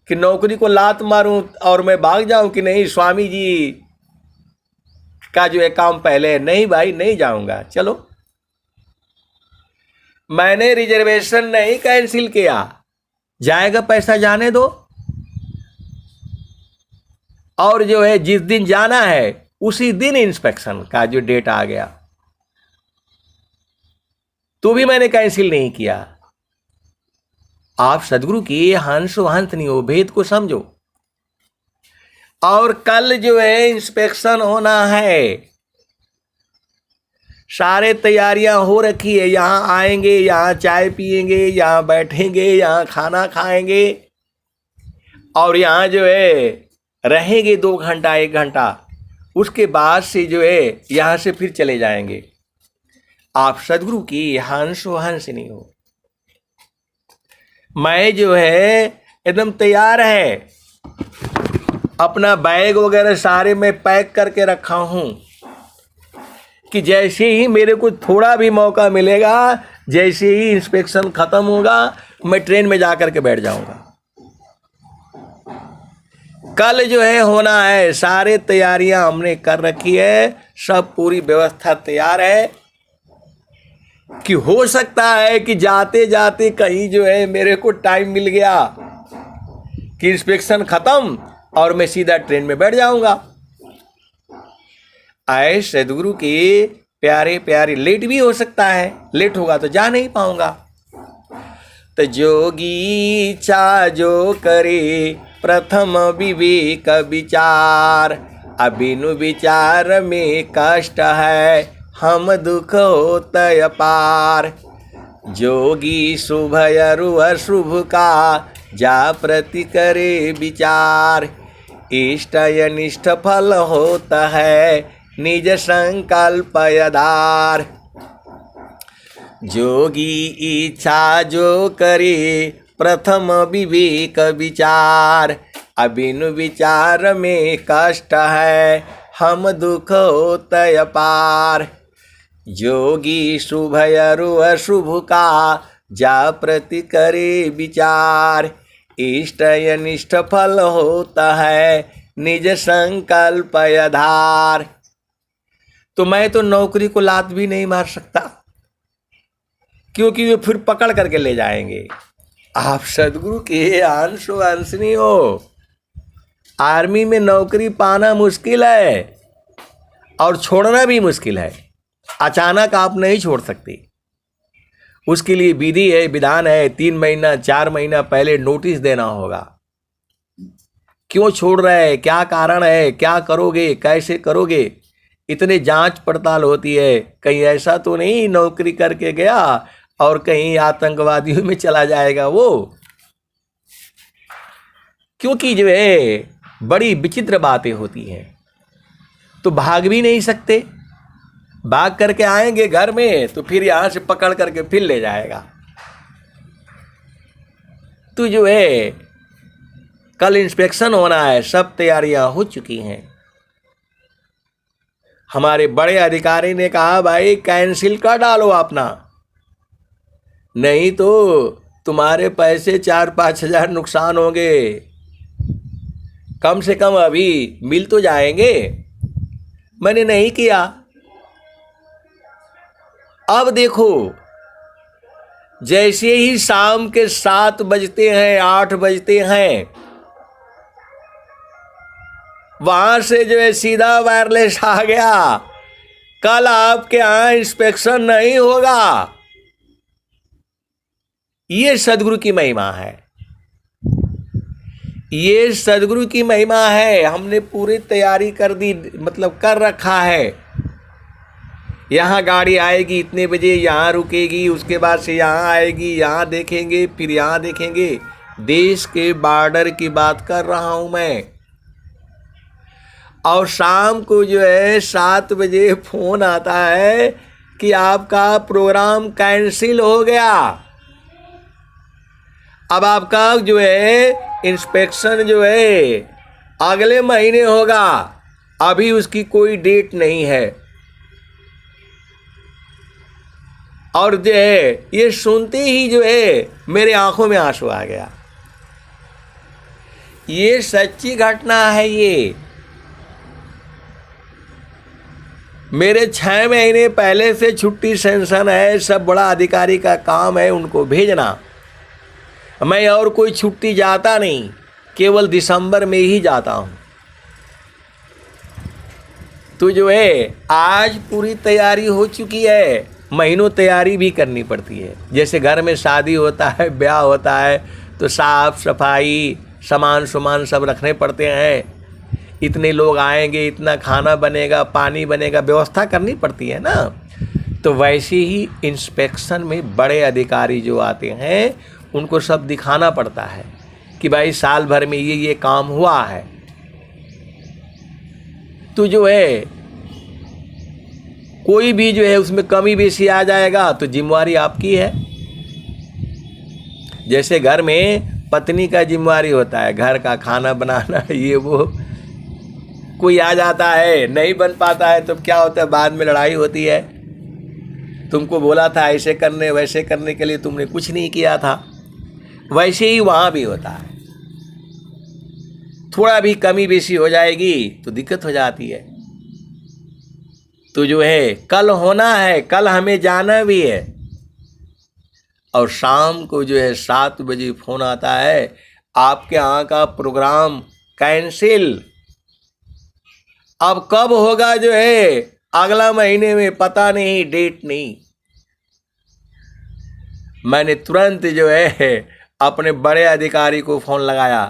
कि नौकरी को लात मारूं और मैं भाग जाऊं कि नहीं स्वामी जी का जो है काम पहले है। नहीं भाई नहीं जाऊंगा। चलो, मैंने रिजर्वेशन नहीं कैंसिल किया, जाएगा पैसा जाने दो। और जो है जिस दिन जाना है उसी दिन इंस्पेक्शन का जो डेट आ गया तो भी मैंने कैंसिल नहीं किया। आप सदगुरु की हंसो हंस नहीं हो, भेद को समझो। और कल जो है इंस्पेक्शन होना है, सारे तैयारियां हो रखी है। यहाँ आएंगे, यहाँ चाय पिएंगे, यहाँ बैठेंगे, यहाँ खाना खाएंगे और यहाँ जो है रहेंगे 2 घंटा 1 घंटा। उसके बाद से जो है यहाँ से फिर चले जाएंगे। आप सदगुरु की हंसो हंस नहीं हो। मैं जो है एकदम तैयार है, अपना बैग वगैरह सारे मैं पैक करके रखा हूं कि जैसे ही मेरे को थोड़ा भी मौका मिलेगा, जैसे ही इंस्पेक्शन खत्म होगा, मैं ट्रेन में जा करके बैठ जाऊंगा। कल जो है होना है, सारे तैयारियां हमने कर रखी है, सब पूरी व्यवस्था तैयार है कि हो सकता है कि जाते जाते कहीं जो है मेरे को टाइम मिल गया कि इंस्पेक्शन खत्म और मैं सीधा ट्रेन में बैठ जाऊंगा। आए सदगुरु के प्यारे प्यारे, लेट भी हो सकता है, लेट होगा तो जा नहीं पाऊंगा। तो जोगी इच्छा जो करे प्रथम विवेक विचार, अबिनु विचार में कष्ट है हम दुख होतय अपार। जोगी शुभ अरु अशुभ का जा प्रति करे विचार, इष्ट अनिष्ट फल होता है निज संकल्प आधार। जोगी इच्छा जो करे प्रथम विवेक विचार, अबिनु विचार में कष्ट है हम दुख होतय अपार। जोगी शुभ अरु अशुभ का जा प्रति करे विचार, इष्ट अनिष्ट फल होता है निज संकल्प आधार। तो मैं तो नौकरी को लात भी नहीं मार सकता, क्योंकि वे फिर पकड़ करके ले जाएंगे। आप सदगुरु के अंशो अंशनी हो। आर्मी में नौकरी पाना मुश्किल है और छोड़ना भी मुश्किल है। अचानक आप नहीं छोड़ सकते, उसके लिए विधि है, विधान है। 3 महीना 4 महीना पहले नोटिस देना होगा। क्यों छोड़ रहे हैं, क्या कारण है, क्या करोगे, कैसे करोगे, इतने जांच पड़ताल होती है। कहीं ऐसा तो नहीं नौकरी करके गया और कहीं आतंकवादियों में चला जाएगा वो। क्योंकि जो है बड़ी विचित्र बातें होती हैं, तो भाग भी नहीं सकते। भाग करके आएंगे घर में तो फिर यहां से पकड़ करके फिर ले जाएगा। तो जो है कल इंस्पेक्शन होना है, सब तैयारियां हो चुकी हैं। हमारे बड़े अधिकारी ने कहा भाई कैंसिल कर डालो अपना, नहीं तो तुम्हारे पैसे 4-5 हजार नुकसान होंगे। कम से कम अभी मिल तो जाएंगे। मैंने नहीं किया। अब देखो, जैसे ही शाम के 7 बजते हैं 8 बजते हैं, वहां से जो है सीधा वायरलेस आ गया, कल आपके यहां इंस्पेक्शन नहीं होगा। ये सदगुरु की महिमा है, ये सदगुरु की महिमा है। हमने पूरी तैयारी कर दी, मतलब कर रखा है। यहाँ गाड़ी आएगी इतने बजे, यहाँ रुकेगी, उसके बाद से यहाँ आएगी, यहाँ देखेंगे, फिर यहाँ देखेंगे। देश के बॉर्डर की बात कर रहा हूँ मैं। और शाम को जो है 7 बजे फोन आता है कि आपका प्रोग्राम कैंसिल हो गया। अब आपका जो है इंस्पेक्शन जो है अगले महीने होगा, अभी उसकी कोई डेट नहीं है। और जो है ये सुनते ही जो है मेरे आंखों में आंसू आ गया। ये सच्ची घटना है। ये मेरे 6 महीने पहले से छुट्टी सेंशन है, सब बड़ा अधिकारी का काम है उनको भेजना। मैं और कोई छुट्टी जाता नहीं, केवल दिसंबर में ही जाता हूं। तो जो है आज पूरी तैयारी हो चुकी है। महीनों तैयारी भी करनी पड़ती है। जैसे घर में शादी होता है, ब्याह होता है, तो साफ सफाई, सामान सब रखने पड़ते हैं। इतने लोग आएंगे, इतना खाना बनेगा, पानी बनेगा, व्यवस्था करनी पड़ती है ना। तो वैसे ही इंस्पेक्शन में बड़े अधिकारी जो आते हैं उनको सब दिखाना पड़ता है कि भाई साल भर में ये काम हुआ है। तो जो है कोई भी जो है उसमें कमी बेशी आ जाएगा तो जिम्मेवारी आपकी है। जैसे घर में पत्नी का जिम्मेवारी होता है घर का खाना बनाना, ये वो, कोई आ जाता है नहीं बन पाता है तो क्या होता है, बाद में लड़ाई होती है। तुमको बोला था ऐसे करने वैसे करने के लिए, तुमने कुछ नहीं किया था। वैसे ही वहाँ भी होता है, थोड़ा भी कमी बेशी हो जाएगी तो दिक्कत हो जाती है। तो जो है कल होना है, कल हमें जाना भी है, और शाम को जो है 7 बजे फोन आता है, आपके यहाँ का प्रोग्राम कैंसिल। अब कब होगा जो है अगला महीने में पता नहीं, डेट नहीं। मैंने तुरंत जो है अपने बड़े अधिकारी को फोन लगाया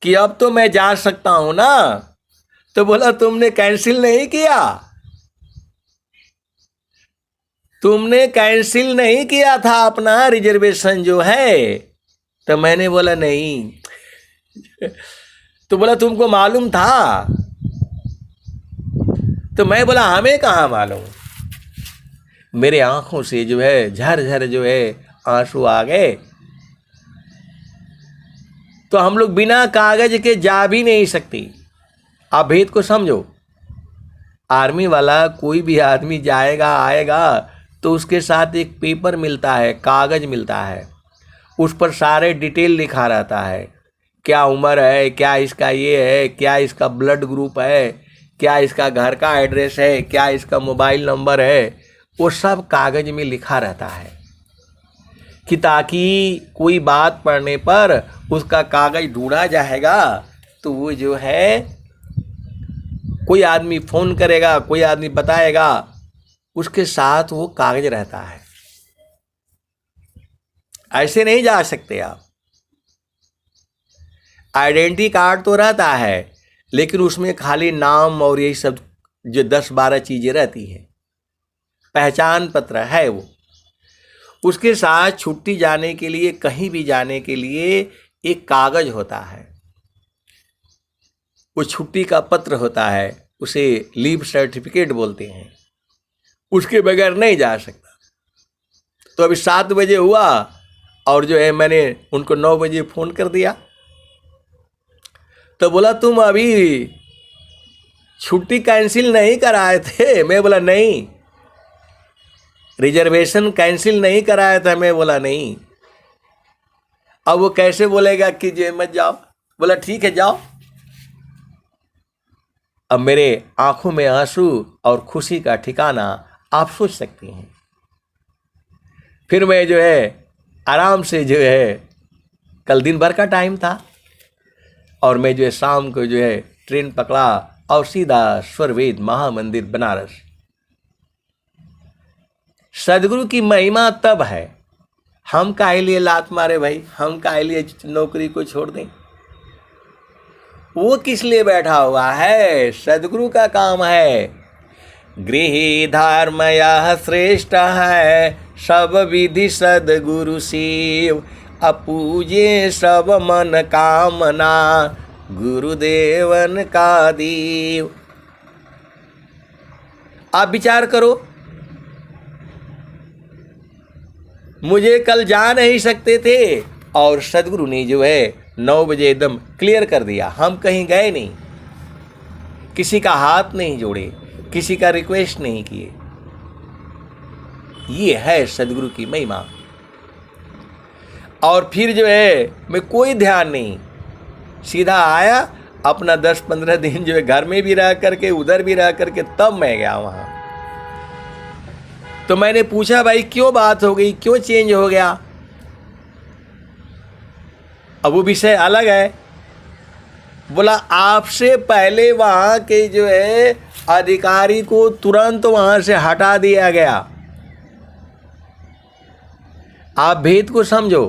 कि अब तो मैं जा सकता हूं ना। तो बोला तुमने कैंसिल नहीं किया, तुमने कैंसिल नहीं किया था अपना रिजर्वेशन जो है। तो मैंने बोला नहीं। तो बोला तुमको मालूम था। तो मैं बोला हमें कहाँ मालूम। मेरे आंखों से जो है झरझर जो है आंसू आ गए। तो हम लोग बिना कागज के जा भी नहीं सकते। आप भेद को समझो। आर्मी वाला कोई भी आदमी जाएगा आएगा तो उसके साथ एक पेपर मिलता है, कागज मिलता है, उस पर सारे डिटेल लिखा रहता है। क्या उम्र है, क्या इसका ये है, क्या इसका ब्लड ग्रुप है, क्या इसका घर का एड्रेस है, क्या इसका मोबाइल नंबर है, वो सब कागज में लिखा रहता है कि ताकि कोई बात पड़ने पर उसका कागज ढूंढा जाएगा तो वो जो है कोई आदमी फोन करेगा, कोई आदमी बताएगा, उसके साथ वो कागज रहता है। ऐसे नहीं जा सकते आप। आइडेंटिटी कार्ड तो रहता है लेकिन उसमें खाली नाम और यही सब जो 10-12 चीजें रहती हैं। पहचान पत्र है वो। उसके साथ छुट्टी जाने के लिए, कहीं भी जाने के लिए एक कागज होता है, वो छुट्टी का पत्र होता है, उसे लीव सर्टिफिकेट बोलते हैं। उसके बगैर नहीं जा सकता। तो अभी 7 बजे हुआ और जो है मैंने उनको 9 बजे फोन कर दिया। तो बोला तुम अभी छुट्टी कैंसिल नहीं कराए थे? मैं बोला नहीं। रिजर्वेशन कैंसिल नहीं कराया था? मैं बोला नहीं। अब वो कैसे बोलेगा कि जे मत जाओ? बोला ठीक है जाओ। अब मेरे आंखों में आंसू और खुशी का ठिकाना आप सोच सकती हैं। फिर मैं जो है आराम से जो है, कल दिन भर का टाइम था और मैं जो है शाम को जो है ट्रेन पकड़ा और सीधा स्वरवेद महामंदिर बनारस। सदगुरु की महिमा तब है। हम काहे लिए लात मारे भाई, हम काहे लिए नौकरी को छोड़ दें? वो किस लिए बैठा हुआ है? सदगुरु का काम है। गृही धर्म यह श्रेष्ठ है, सब विधि सदगुरु शिव, अपूजे सब मन कामना, गुरुदेवन का दीव। आप विचार करो, मुझे कल जा नहीं सकते थे और सदगुरु ने जो है 9 बजे एकदम क्लियर कर दिया। हम कहीं गए नहीं, किसी का हाथ नहीं जोड़े, किसी का रिक्वेस्ट नहीं किए। ये है सदगुरु की महिमा। और फिर जो है मैं कोई ध्यान नहीं, सीधा आया, अपना 10-15 दिन जो है घर में भी रह करके, उधर भी रह करके, तब मैं गया वहाँ। तो मैंने पूछा भाई क्यों बात हो गई, क्यों चेंज हो गया? अब वो विषय अलग है। बोला आपसे पहले वहाँ के जो है अधिकारी को तुरंत वहां से हटा दिया गया। आप भेद को समझो।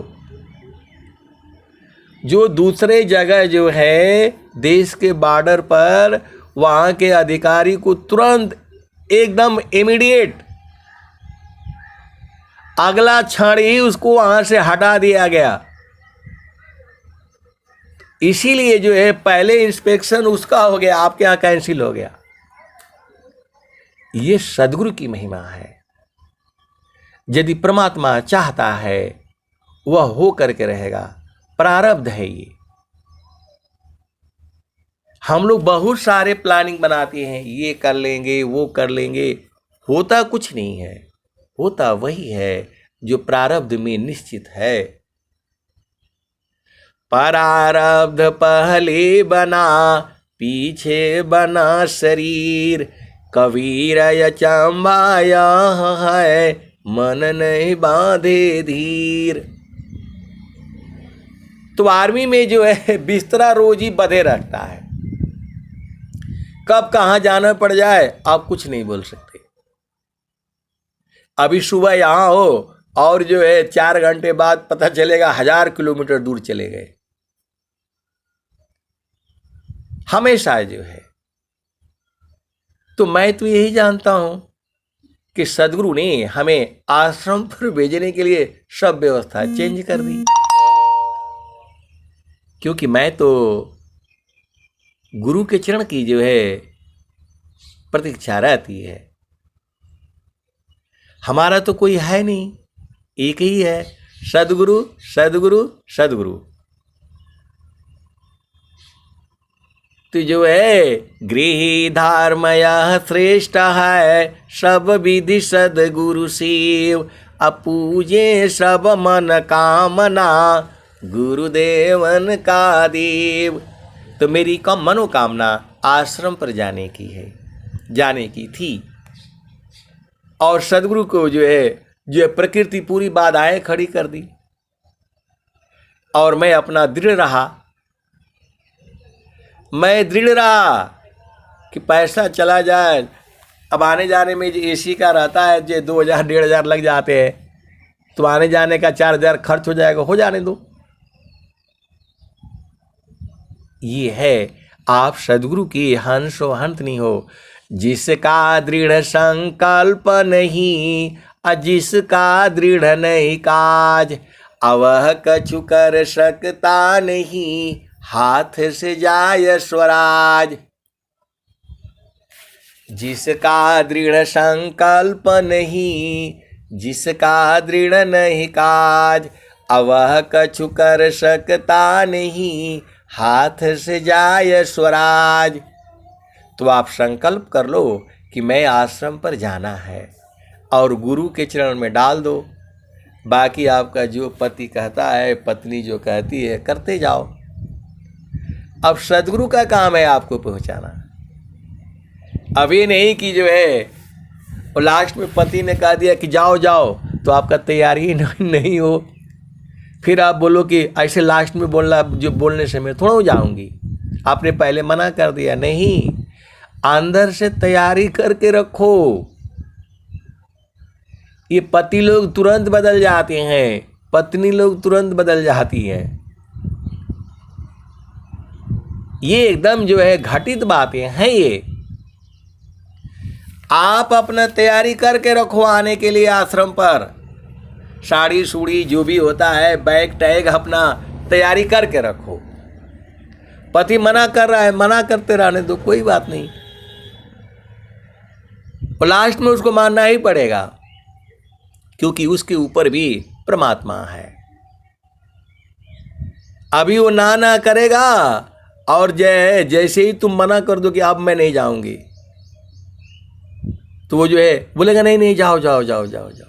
जो दूसरे जगह जो है देश के बॉर्डर पर, वहां के अधिकारी को तुरंत एकदम इमीडिएट अगला क्षण ही उसको वहां से हटा दिया गया। इसीलिए जो है पहले इंस्पेक्शन उसका हो गया, आपके यहां कैंसिल हो गया। ये सदगुरु की महिमा है। यदि परमात्मा चाहता है वह हो करके रहेगा, प्रारब्ध है ये। हम लोग बहुत सारे प्लानिंग बनाते हैं, ये कर लेंगे वो कर लेंगे, होता कुछ नहीं है। होता वही है जो प्रारब्ध में निश्चित है। प्रारब्ध पहले बना पीछे बना शरीर, कबीर अचंबाया है मन नहीं बांधे धीर। तो आर्मी में जो है बिस्तरा रोज ही बंधे रखता है, कब कहां जाना पड़ जाए आप कुछ नहीं बोल सकते। अभी सुबह यहां हो और जो है 4 घंटे बाद पता चलेगा 1000 किलोमीटर दूर चले गए। हमेशा जो है। तो मैं तो यही जानता हूं कि सदगुरु ने हमें आश्रम पर भेजने के लिए सब व्यवस्था चेंज कर दी। क्योंकि मैं तो गुरु के चरण की जो है प्रतीक्षा रहती है। हमारा तो कोई है नहीं, एक ही है, सदगुरु सदगुरु सदगुरु। तो जो है गृह धर्म यह श्रेष्ठ है, सब विधि सदगुरु शिव, अपूजे सब मन कामना, गुरुदेवन का देव। तो मेरी कम मनोकामना आश्रम पर जाने की है, जाने की थी। और सदगुरु को जो है प्रकृति पूरी बाधाएं खड़ी कर दी। और मैं अपना दृढ़ रहा, मैं दृढ़ रहा कि पैसा चला जाए। अब आने जाने में जो एसी का रहता है जो 2000-1500 लग जाते हैं, तो आने जाने का 4000 खर्च हो जाएगा, हो जाने दो। ये है आप सदगुरु की हंसो हंत नहीं हो। जिसका दृढ़ संकल्प नहीं, जिसका दृढ़ नहीं काज, अवह कछु कर सकता नहीं, हाथ से जाय स्वराज। जिसका दृढ़ संकल्प नहीं, जिसका दृढ़ नहीं काज, अवह कछु कर सकता नहीं, हाथ से जाय स्वराज। तो आप संकल्प कर लो कि मैं आश्रम पर जाना है और गुरु के चरण में डाल दो। बाकी आपका जो पति कहता है, पत्नी जो कहती है, करते जाओ। अब सदगुरु का काम है आपको पहुंचाना। अभी नहीं कि जो है और लास्ट में पति ने कह दिया कि जाओ जाओ, तो आपका तैयारी नहीं हो, फिर आप बोलो कि ऐसे लास्ट में बोलना, जो बोलने से मैं थोड़ा जाऊंगी। आपने पहले मना कर दिया। नहीं, अंदर से तैयारी करके रखो। ये पति लोग तुरंत बदल जाते हैं, पत्नी लोग तुरंत बदल जाती हैं। ये एकदम जो है घटित बातें हैं। ये आप अपना तैयारी करके रखो आने के लिए आश्रम पर। साड़ी सूड़ी जो भी होता है, बैग टैग अपना तैयारी करके रखो। पति मना कर रहा है, मना करते रहने दो, कोई बात नहीं। और लास्ट में उसको मानना ही पड़ेगा, क्योंकि उसके ऊपर भी परमात्मा है। अभी वो ना करेगा और जैसे ही तुम मना कर दो कि अब मैं नहीं जाऊंगी, तो वो जो है बोलेगा नहीं नहीं जाओ जाओ जाओ जाओ जाओ।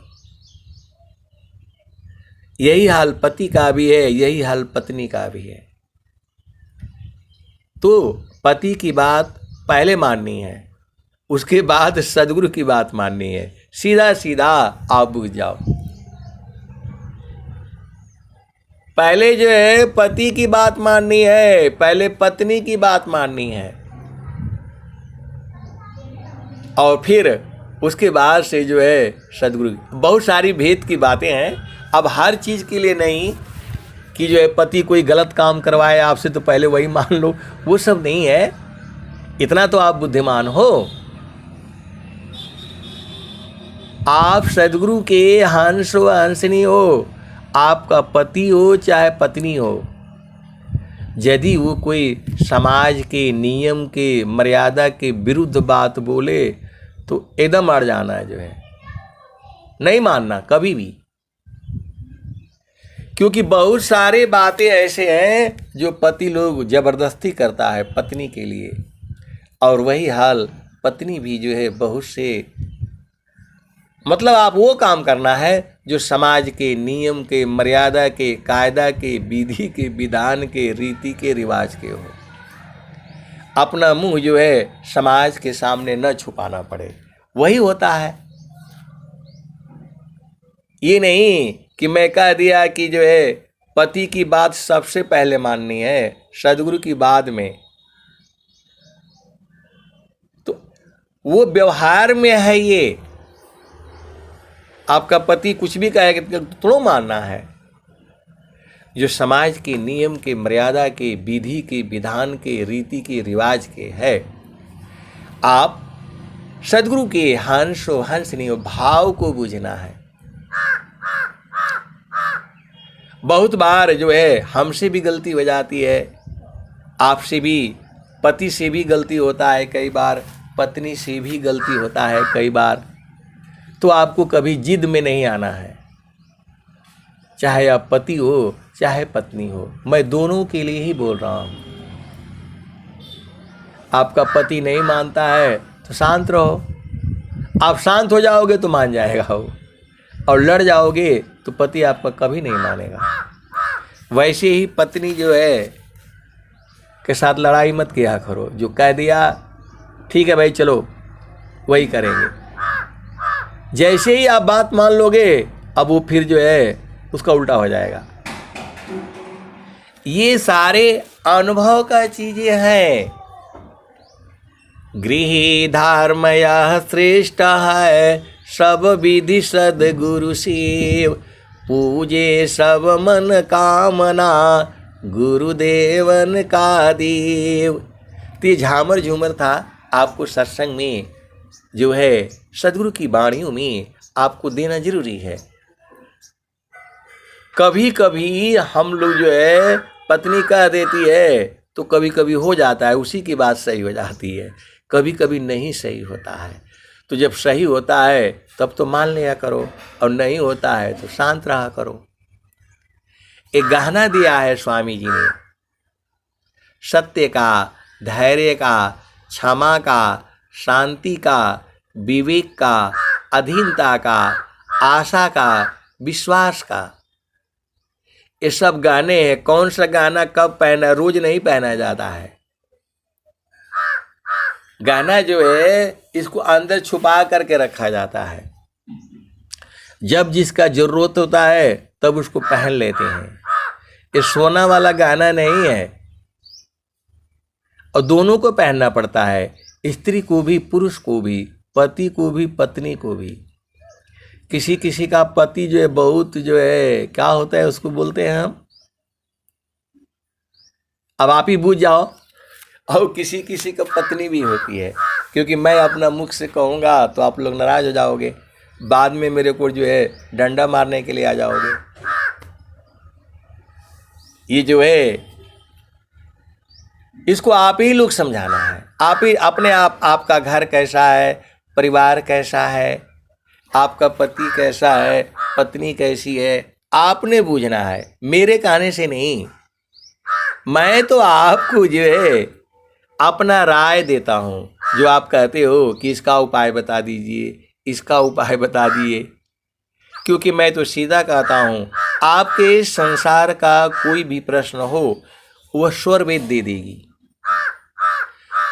यही हाल पति का भी है, यही हाल पत्नी का भी है। तो पति की बात पहले माननी है, उसके बाद सदगुरु की बात माननी है। सीधा सीधा आप बुझ जाओ। पहले जो है पति की बात माननी है, पहले पत्नी की बात माननी है। और फिर उसके बाद से जो है सदगुरु, बहुत सारी भेद की बातें हैं। अब हर चीज़ के लिए नहीं कि जो है पति कोई गलत काम करवाए आपसे तो पहले वही मान लो, वो सब नहीं है। इतना तो आप बुद्धिमान हो, आप सदगुरु के हंस व हंसनी हो, आपका पति हो चाहे पत्नी हो। यदि वो कोई समाज के नियम के मर्यादा के विरुद्ध बात बोले तो एकदम अड़ जाना है, जो है नहीं मानना कभी भी। क्योंकि बहुत सारे बातें ऐसे हैं जो पति लोग जबरदस्ती करता है पत्नी के लिए, और वही हाल पत्नी भी जो है बहुत से, मतलब आप वो काम करना है जो समाज के नियम के मर्यादा के कायदा के विधि के विधान के रीति के रिवाज के हो। अपना मुंह जो है समाज के सामने न छुपाना पड़े, वही होता है। ये नहीं कि मैं कह दिया कि जो है पति की बात सबसे पहले माननी है, सदगुरु की बाद में, तो वो व्यवहार में है। ये आपका पति कुछ भी कहेगा तो मानना है। जो समाज के नियम के मर्यादा के विधि के विधान के रीति के रिवाज के है, आप सदगुरु के हंस हो हंस नहीं हो, भाव को बुझना है। बहुत बार जो है हमसे भी गलती हो जाती है, आपसे भी, पति से भी गलती होता है, कई बार पत्नी से भी गलती होता है कई बार। तो आपको कभी जिद में नहीं आना है, चाहे आप पति हो चाहे पत्नी हो, मैं दोनों के लिए ही बोल रहा हूँ। आपका पति नहीं मानता है तो शांत रहो, आप शांत हो जाओगे तो मान जाएगा वो, और लड़ जाओगे तो पति आपका कभी नहीं मानेगा। वैसे ही पत्नी जो है के साथ लड़ाई मत किया करो, जो कह दिया ठीक है भाई चलो वही करेंगे। जैसे ही आप बात मान लोगे अब वो फिर जो है उसका उल्टा हो जाएगा। ये सारे अनुभव का चीजें हैं। गृह धर्म यह श्रेष्ठ है, सब विधि सद्गुरु सेव, पूजे सब मन कामना, गुरुदेवन का देव। तो ये झामर झूमर था आपको सत्संग में जो है सदगुरु की वाणियों में आपको देना जरूरी है। कभी कभी हम लोग जो है पत्नी कह देती है तो कभी कभी हो जाता है, उसी की बात सही हो जाती है, कभी कभी नहीं सही होता है। तो जब सही होता है तब तो मान लिया करो, और नहीं होता है तो शांत रहा करो। एक गहना दिया है स्वामी जी ने, सत्य का, धैर्य का, क्षमा का, शांति का, विवेक का, अधीनता का, आशा का, विश्वास का। ये सब गहने हैं। कौन सा गहना कब पहना, रोज नहीं पहना जाता है। गहना जो है इसको अंदर छुपा करके रखा जाता है, जब जिसका जरूरत होता है तब उसको पहन लेते हैं। ये सोना वाला गहना नहीं है, और दोनों को पहनना पड़ता है, स्त्री को भी पुरुष को भी, पति को भी पत्नी को भी। किसी किसी का पति जो है बहुत जो है क्या होता है उसको बोलते हैं हम, अब आप ही बूझ जाओ। और किसी किसी का पत्नी भी होती है, क्योंकि मैं अपना मुख से कहूँगा तो आप लोग नाराज हो जाओगे, बाद में मेरे को जो है डंडा मारने के लिए आ जाओगे। ये जो है इसको आप ही लोग समझाना है, आप ही अपने आप। आपका घर कैसा है, परिवार कैसा है, आपका पति कैसा है, पत्नी कैसी है, आपने बूझना है, मेरे कहने से नहीं। मैं तो आपको जो है अपना राय देता हूँ, जो आप कहते हो कि इसका उपाय बता दीजिए, इसका उपाय बता दिए, क्योंकि मैं तो सीधा कहता हूँ आपके संसार का कोई भी प्रश्न हो वह स्वर वेद दे देगी।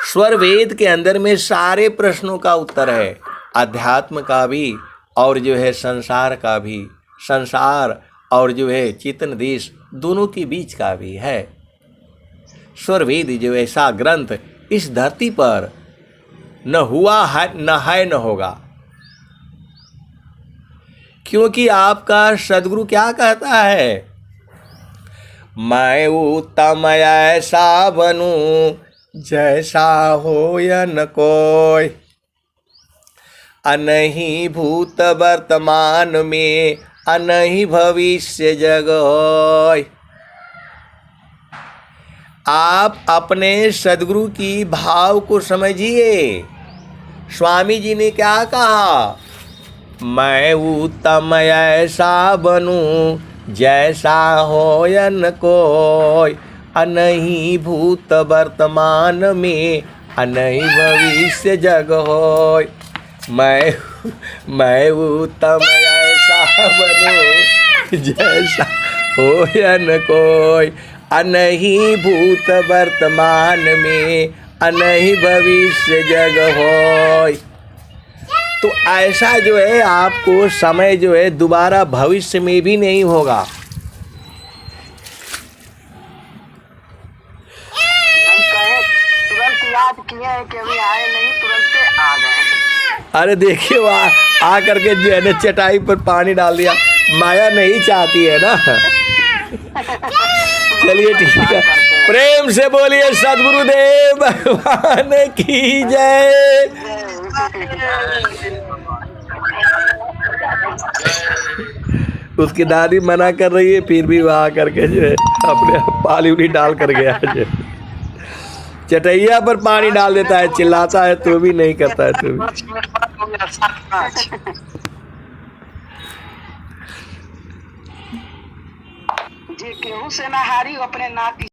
स्वर वेद के अंदर में सारे प्रश्नों का उत्तर है, अध्यात्म का भी और जो है संसार का भी, संसार और जो है चेतन देश दोनों के बीच का भी है। स्वर वेद जो ऐसा ग्रंथ इस धरती पर न हुआ है, न है, न होगा। क्योंकि आपका सदगुरु क्या कहता है, मैं उत्तम ऐसा बनूं जैसा हो या न कोई, अनहि भूत वर्तमान में अनहि भविष्य जगोय। आप अपने सदगुरु की भाव को समझिए। स्वामी जी ने क्या कहा, मैं उत्तम ऐसा बनूं जैसा हो या न कोई, अनहि भूत वर्तमान में अनहि भविष्य जग होय। मैं उत्तम ऐसा बनूं जैसा हो या न कोई, अनहि भूत वर्तमान में अनहि भविष्य जग होय। तो ऐसा जो है आपको समय जो है दोबारा भविष्य में भी नहीं होगा। हम कहें तुरंत याद किए हैं कि अभी आए नहीं, तुरंत आ गए। अरे देखिए वहाँ आ करके जो है ना चटाई पर पानी डाल दिया। माया नहीं चाहती है ना। चलिए ठीक है, प्रेम से बोलिए सद्गुरुदेव भगवान की जय। उसकी दादी मना कर रही है, फिर भी वहाँ करके जो है अपने पाली उली डाल कर गया जो चटैया पर पानी डाल देता है, चिल्लाता है तो भी नहीं करता है तो भी। जी केहू से ना हारी अपने नाती